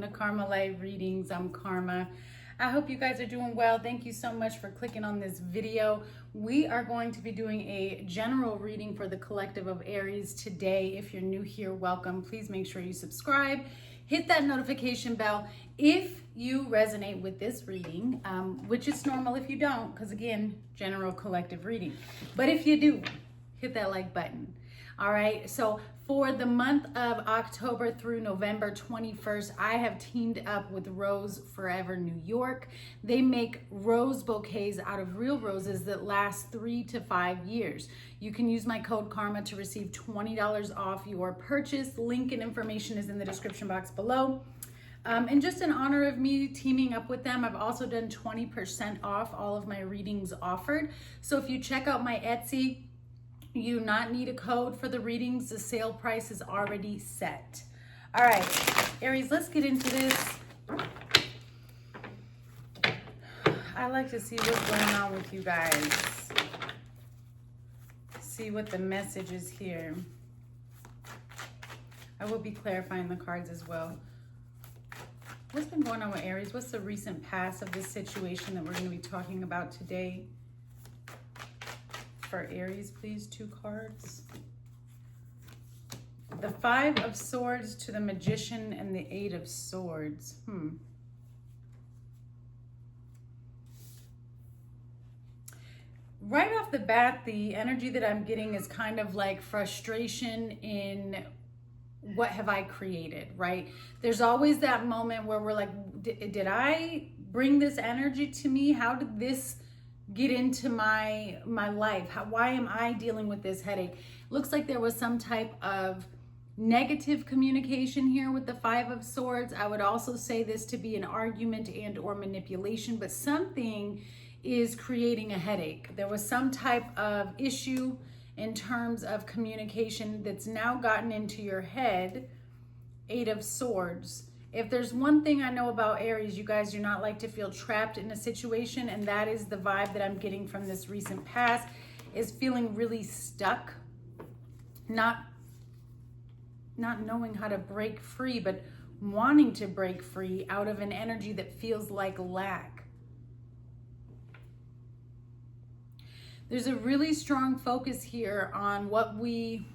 to Karma Live Readings. I'm Karma. I hope you guys are doing well. Thank you so much for clicking on this video. We are going to be doing a general reading for the collective of Aries today. If you're new here, welcome. Please make sure you subscribe. Hit that notification bell if you resonate with this reading, which is normal if you don't, because again, general collective reading. But if you do, hit that like button. All right, so for the month of October through November 21st, I have teamed up with Rose Forever New York. They make rose bouquets out of real roses that last 3 to 5 years. You can use my code KARMA to receive $20 off your purchase. Link and information is in the description box below. And just in honor of me teaming up with them, I've also done 20% off all of my readings offered. So if you check out my Etsy, you do not need a code for the readings. The sale price is already set. All right, Aries, let's get into this. I like to see what's going on with you guys. See what the message is here. I will be clarifying the cards as well. What's been going on with Aries? What's the recent past of this situation that we're going to be talking about today? For Aries, please, 2 cards. The 5 of Swords to the Magician and the 8 of Swords. Right off the bat, the energy that I'm getting is kind of like frustration in what have I created, right? There's always that moment where we're like, did I bring this energy to me? How did this get into my life? Why am I dealing with this headache? Looks like there was some type of negative communication here with the 5 of Swords. I would also say this to be an argument and or manipulation, but something is creating a headache. There was some type of issue in terms of communication that's now gotten into your head. 8 of Swords. If there's one thing I know about Aries, you guys do not like to feel trapped in a situation, and that is the vibe that I'm getting from this recent past, is feeling really stuck, not knowing how to break free, but wanting to break free out of an energy that feels like lack. There's a really strong focus here on what we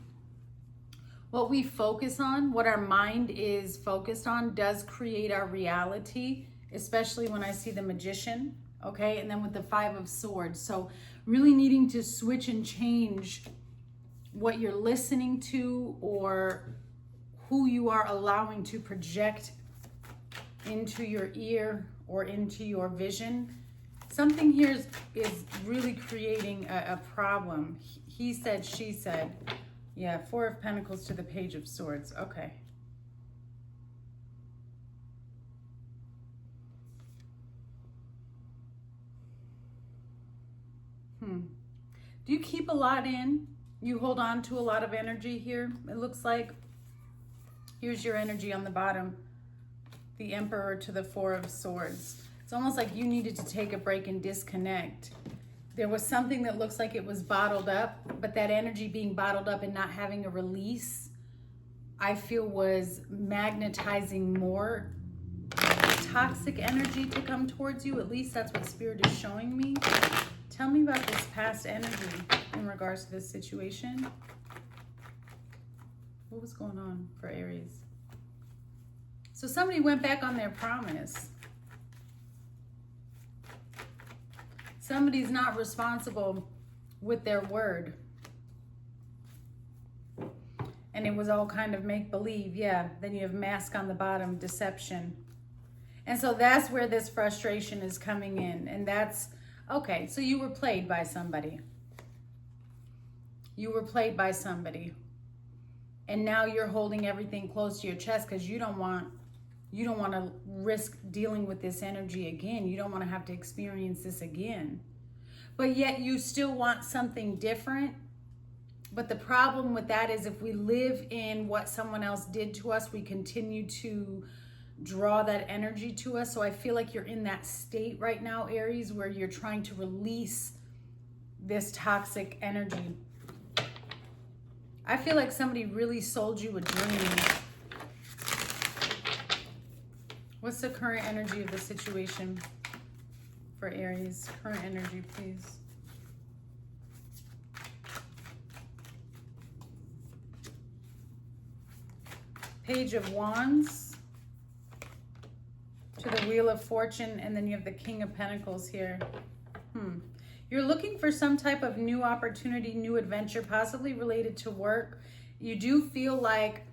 focus on, what our mind is focused on does create our reality, especially when I see the Magician, okay? And then with the 5 of Swords. So really needing to switch and change what you're listening to or who you are allowing to project into your ear or into your vision. Something here is really creating a problem. He said, she said. Yeah, 4 of Pentacles to the Page of Swords. Okay. Do you keep a lot in? You hold on to a lot of energy here, it looks like. Here's your energy on the bottom. The Emperor to the 4 of Swords. It's almost like you needed to take a break and disconnect. There was something that looks like it was bottled up, but that energy being bottled up and not having a release, I feel was magnetizing more toxic energy to come towards you. At least that's what Spirit is showing me. Tell me about this past energy in regards to this situation. What was going on for Aries? So somebody went back on their promise. Somebody's not responsible with their word. And it was all kind of make-believe. Yeah, then you have mask on the bottom, deception. And so that's where this frustration is coming in. And that's, okay, so you were played by somebody. You were played by somebody. And now you're holding everything close to your chest because you don't want to risk dealing with this energy again. You don't want to have to experience this again. But yet you still want something different. But the problem with that is if we live in what someone else did to us, we continue to draw that energy to us. So I feel like you're in that state right now, Aries, where you're trying to release this toxic energy. I feel like somebody really sold you a dream. What's the current energy of the situation for Aries? Current energy, please. Page of Wands to the Wheel of Fortune, and then you have the King of Pentacles here. You're looking for some type of new opportunity, new adventure, possibly related to work. You do feel like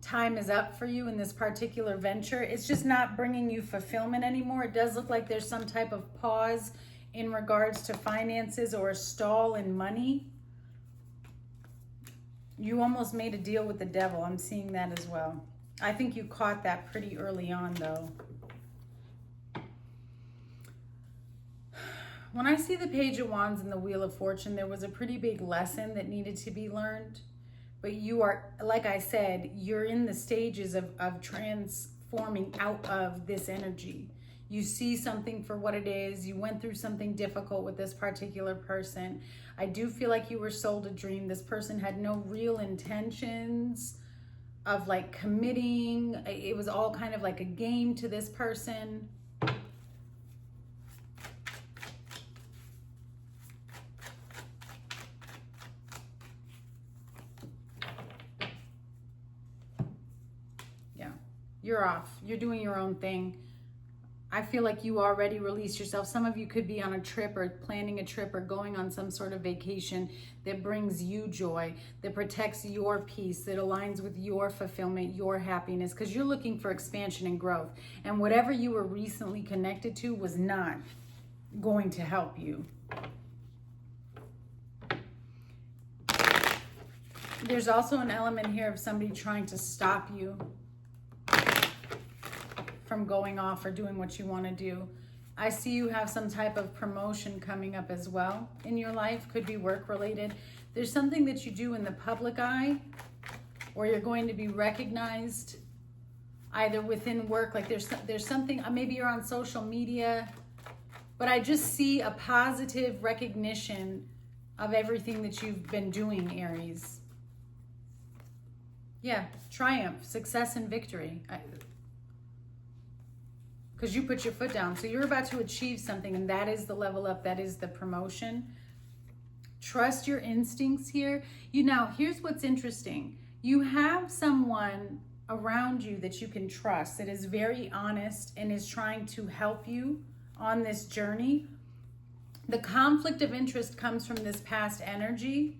time is up for you in this particular venture. It's just not bringing you fulfillment anymore. It does look like there's some type of pause in regards to finances or a stall in money. You almost made a deal with the devil. I'm seeing that as well. I think you caught that pretty early on, though. When I see the Page of Wands and the Wheel of Fortune, there was a pretty big lesson that needed to be learned. But you are, like I said, you're in the stages of transforming out of this energy. You see something for what it is. You went through something difficult with this particular person. I do feel like you were sold a dream. This person had no real intentions of like committing. It was all kind of like a game to this person. You're off. You're doing your own thing. I feel like you already released yourself. Some of you could be on a trip or planning a trip or going on some sort of vacation that brings you joy, that protects your peace, that aligns with your fulfillment, your happiness, because you're looking for expansion and growth. And whatever you were recently connected to was not going to help you. There's also an element here of somebody trying to stop you from going off or doing what you want to do. I see you have some type of promotion coming up as well in your life. Could be work related. There's something that you do in the public eye, or you're going to be recognized either within work. Like there's something, maybe you're on social media, but I just see a positive recognition of everything that you've been doing, Aries. Yeah, triumph, success, and victory. Because you put your foot down. So you're about to achieve something, and that is the level up. That is the promotion. Trust your instincts here. Now, here's what's interesting. You have someone around you that you can trust that is very honest and is trying to help you on this journey. The conflict of interest comes from this past energy.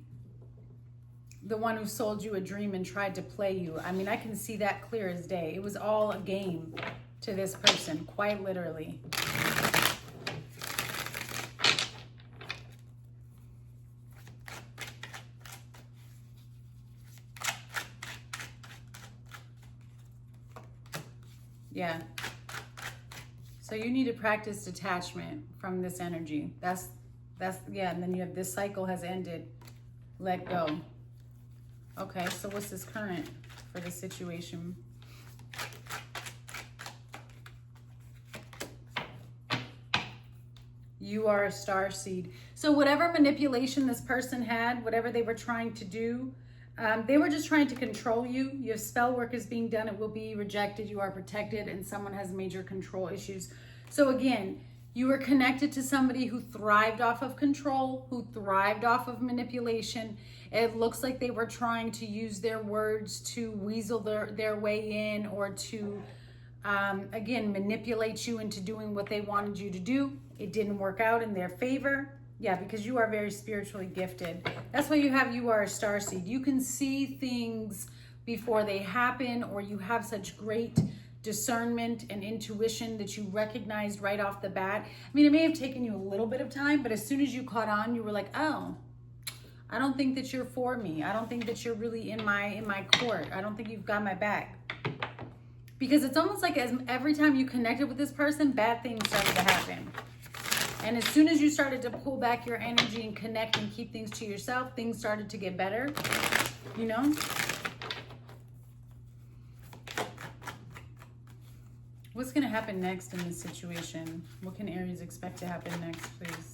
The one who sold you a dream and tried to play you. I mean, I can see that clear as day. It was all a game to this person, quite literally. Yeah. So you need to practice detachment from this energy. That's yeah, and then you have this cycle has ended. Let go. Okay, so what's this current for the situation? You are a starseed. So whatever manipulation this person had, whatever they were trying to do, they were just trying to control you. Your spell work is being done. It will be rejected. You are protected, and someone has major control issues. So again, you were connected to somebody who thrived off of control, who thrived off of manipulation. It looks like they were trying to use their words to weasel their way in, or to, again, manipulate you into doing what they wanted you to do. It didn't work out in their favor. Yeah, because you are very spiritually gifted. That's why you are a starseed. You can see things before they happen, or you have such great discernment and intuition that you recognized right off the bat. I mean, it may have taken you a little bit of time, but as soon as you caught on, you were like, oh, I don't think that you're for me. I don't think that you're really in my court. I don't think you've got my back. Because it's almost like every time you connected with this person, bad things started to happen. And as soon as you started to pull back your energy and connect and keep things to yourself, things started to get better, you know? What's going to happen next in this situation? What can Aries expect to happen next, please?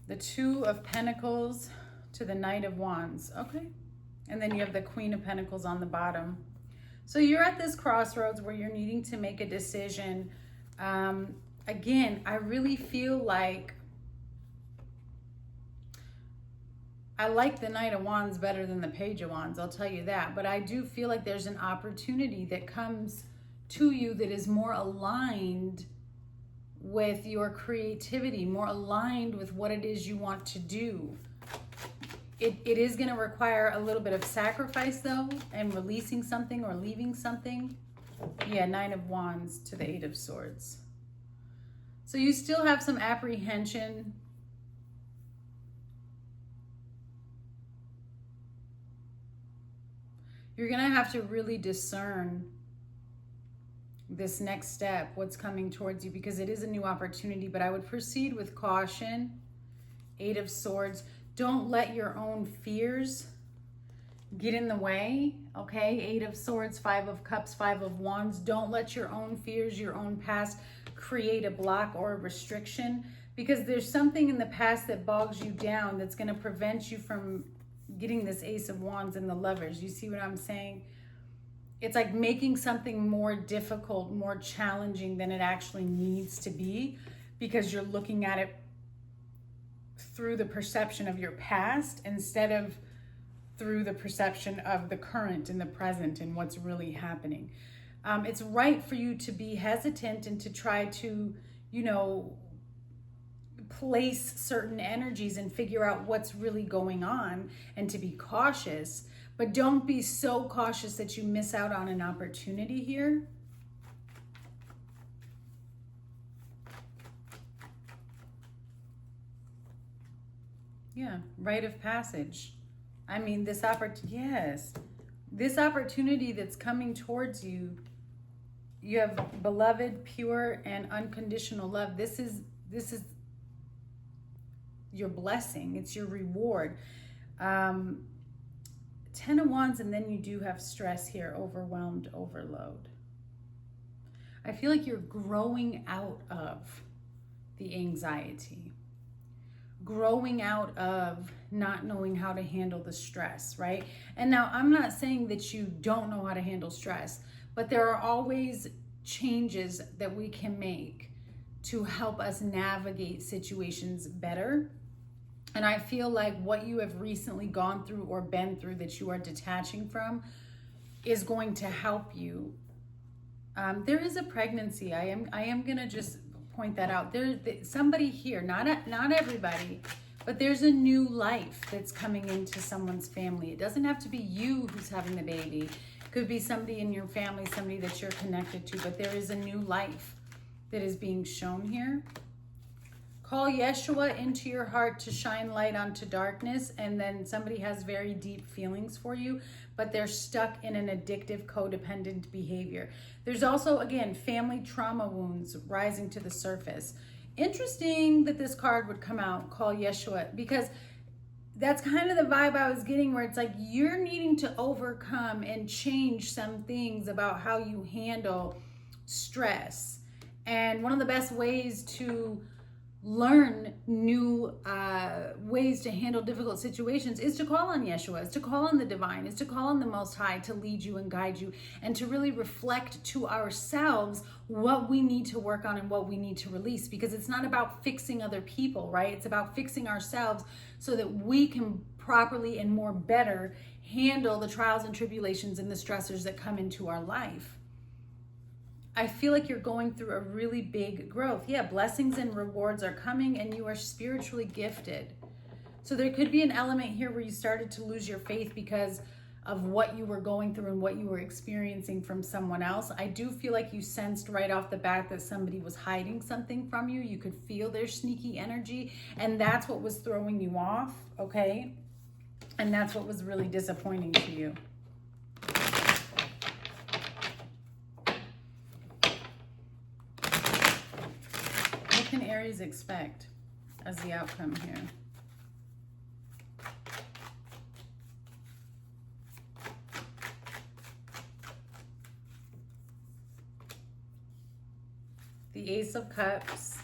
The Two of Pentacles to the Knight of Wands. Okay. And then you have the Queen of Pentacles on the bottom. So you're at this crossroads where you're needing to make a decision. Again, I really feel like I like the Knight of Wands better than the Page of Wands, I'll tell you that. But I do feel like there's an opportunity that comes to you that is more aligned with your creativity, more aligned with what it is you want to do. It is going to require a little bit of sacrifice, though, and releasing something or leaving something. Yeah, Nine of Wands to the Eight of Swords. So you still have some apprehension. You're going to have to really discern this next step, what's coming towards you, because it is a new opportunity, but I would proceed with caution. Eight of Swords. Don't let your own fears get in the way, okay? Eight of Swords, Five of Cups, Five of Wands. Don't let your own fears, your own past create a block or a restriction, because there's something in the past that bogs you down that's going to prevent you from getting this Ace of Wands and the Lovers. You see what I'm saying? It's like making something more difficult, more challenging than it actually needs to be, because you're looking at it through the perception of your past instead of through the perception of the current and the present and what's really happening. It's right for you to be hesitant and to try to, you know, place certain energies and figure out what's really going on and to be cautious, but don't be so cautious that you miss out on an opportunity here. Yeah, rite of passage. I mean, this opportunity that's coming towards you, you have beloved, pure, and unconditional love. This is your blessing. It's your reward. 10 of Wands, and then you do have stress here, overwhelmed, overload. I feel like you're growing out of the anxiety, growing out of not knowing how to handle the stress, right? And now I'm not saying that you don't know how to handle stress, but there are always changes that we can make to help us navigate situations better. And I feel like what you have recently gone through or been through that you are detaching from is going to help you. There is a pregnancy. I am gonna just point that out. There's somebody here, not everybody, but there's a new life that's coming into someone's family. It doesn't have to be you who's having the baby. It could be somebody in your family, somebody that you're connected to, but there is a new life that is being shown here. Call Yeshua into your heart to shine light onto darkness, and then somebody has very deep feelings for you, but they're stuck in an addictive, codependent behavior. There's also, again, family trauma wounds rising to the surface. Interesting that this card would come out, Call Yeshua, because that's kind of the vibe I was getting, where it's like you're needing to overcome and change some things about how you handle stress. And one of the best ways to learn new ways to handle difficult situations is to call on Yeshua, is to call on the divine, is to call on the Most High to lead you and guide you, and to really reflect to ourselves what we need to work on and what we need to release, because it's not about fixing other people, right? It's about fixing ourselves so that we can properly and more better handle the trials and tribulations and the stressors that come into our life. I feel like you're going through a really big growth. Yeah, blessings and rewards are coming, and you are spiritually gifted. So there could be an element here where you started to lose your faith because of what you were going through and what you were experiencing from someone else. I do feel like you sensed right off the bat that somebody was hiding something from you. You could feel their sneaky energy, and that's what was throwing you off, okay? And that's what was really disappointing to you. What can Aries expect as the outcome here? The Ace of Cups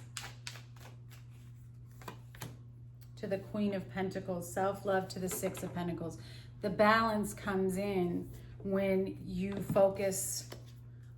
to the Queen of Pentacles, self-love to the Six of Pentacles. The balance comes in when you focus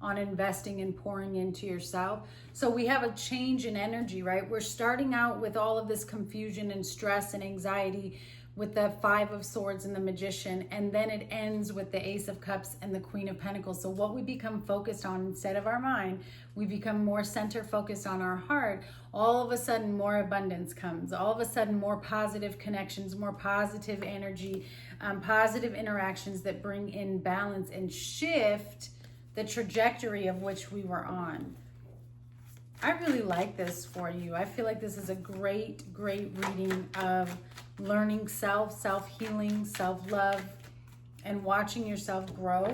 on investing and pouring into yourself. So we have a change in energy, right? We're starting out with all of this confusion and stress and anxiety with the Five of Swords and the Magician, and then it ends with the Ace of Cups and the Queen of Pentacles. So what we become focused on instead of our mind, we become more center focused on our heart. All of a sudden, more abundance comes. All of a sudden, more positive connections, more positive energy, positive interactions that bring in balance and shift the trajectory of which we were on. I really like this for you. I feel like this is a great reading of learning self-healing, self-love, and watching yourself grow.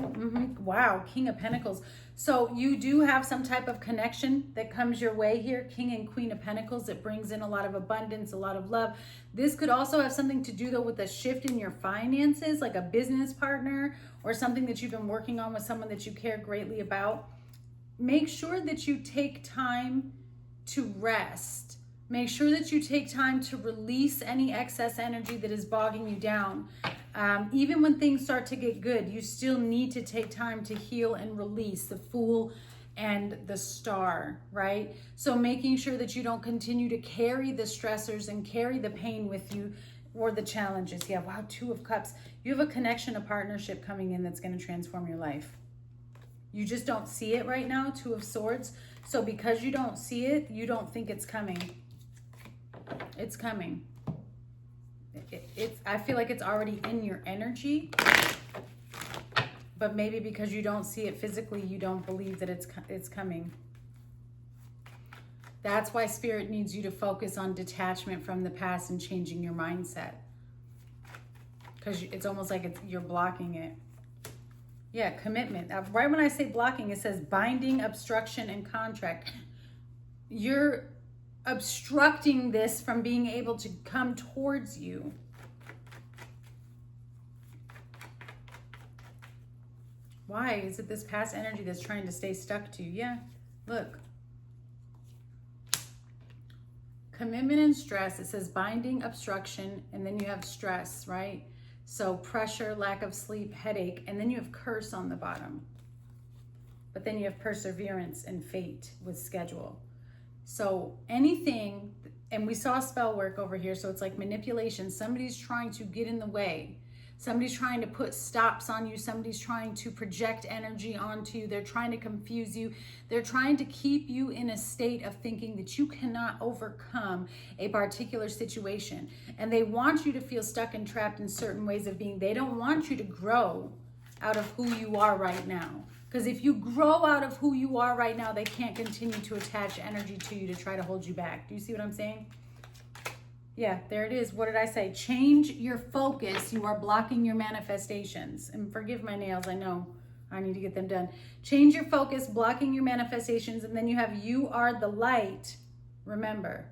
Wow, King of Pentacles. So you do have some type of connection that comes your way here. King and Queen of Pentacles. It brings in a lot of abundance, a lot of love. This could also have something to do though with a shift in your finances, like a business partner or something that you've been working on with someone that you care greatly about. Make sure that you take time to rest. Make sure that you take time to release any excess energy that is bogging you down. Even when things start to get good, you still need to take time to heal and release the Fool and the Star, right? So making sure that you don't continue to carry the stressors and carry the pain with you or the challenges. Yeah, wow, Two of Cups. You have a connection, a partnership coming in that's going to transform your life. You just don't see it right now, Two of Swords. So because you don't see it, you don't think it's coming. It's coming. I feel like it's already in your energy, but maybe because you don't see it physically, you don't believe that it's coming. That's why Spirit needs you to focus on detachment from the past and changing your mindset, because it's almost like you're blocking it. Yeah, commitment. Right when I say blocking, it says binding, obstruction, and contract. You're obstructing this from being able to come towards you. Why? Is it this past energy that's trying to stay stuck to you? Yeah, look. Commitment and stress. It says binding, obstruction, and then you have stress, right? So pressure, lack of sleep, headache, and then you have curse on the bottom. But then you have perseverance and fate with schedule. So anything, and we saw spell work over here, so it's like manipulation. Somebody's trying to get in the way. Somebody's trying to put stops on you. Somebody's trying to project energy onto you. They're trying to confuse you. They're trying to keep you in a state of thinking that you cannot overcome a particular situation. And they want you to feel stuck and trapped in certain ways of being. They don't want you to grow out of who you are right now. Because if you grow out of who you are right now, they can't continue to attach energy to you to try to hold you back. Do you see what I'm saying? Yeah, there it is. What did I say? Change your focus. You are blocking your manifestations. And forgive my nails. I know I need to get them done. Change your focus, blocking your manifestations. And then you have you are the light. Remember.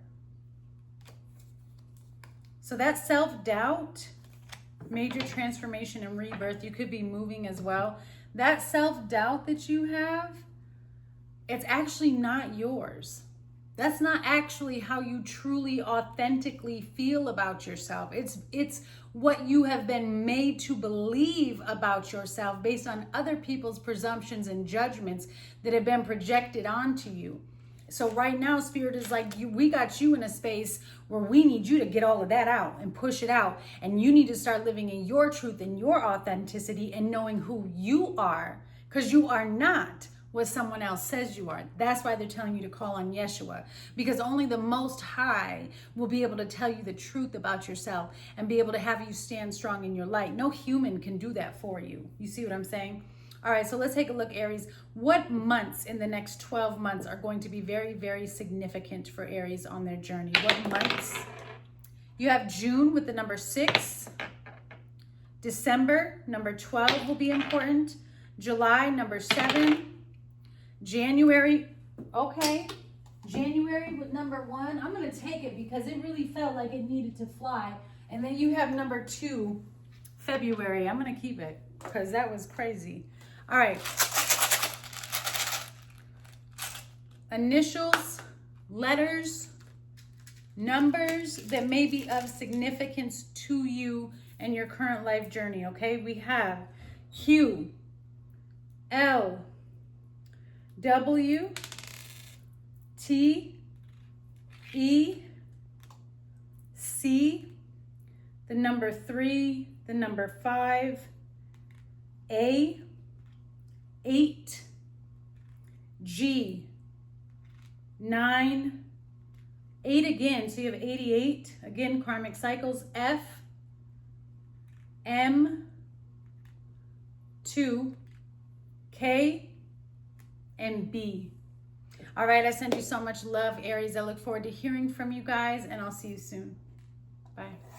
So that self-doubt, major transformation and rebirth. You could be moving as well. That self-doubt that you have, it's actually not yours. That's not actually how you truly, authentically feel about yourself. It's what you have been made to believe about yourself based on other people's presumptions and judgments that have been projected onto you. So right now, Spirit is like, we got you in a space where we need you to get all of that out and push it out. And you need to start living in your truth and your authenticity and knowing who you are, because you are not what someone else says you are. That's why they're telling you to call on Yeshua, because only the Most High will be able to tell you the truth about yourself and be able to have you stand strong in your light. No human can do that for you. You see what I'm saying? All right, so let's take a look, Aries. What months in the next 12 months are going to be very, very significant for Aries on their journey? What months? You have June with the number 6. December, number 12 will be important. July, number 7. January, okay. January with number 1. I'm going to take it because it really felt like it needed to fly. And then you have number 2, February. I'm going to keep it because that was crazy. All right. Initials, letters, numbers that may be of significance to you and your current life journey, okay? We have Q, L, W, T, E, C, the number 3, the number 5, A, 8, G, 9, 8 again, so you have 88, again, karmic cycles, F, M, 2, K, and B. All right, I send you so much love, Aries. I look forward to hearing from you guys, and I'll see you soon. Bye.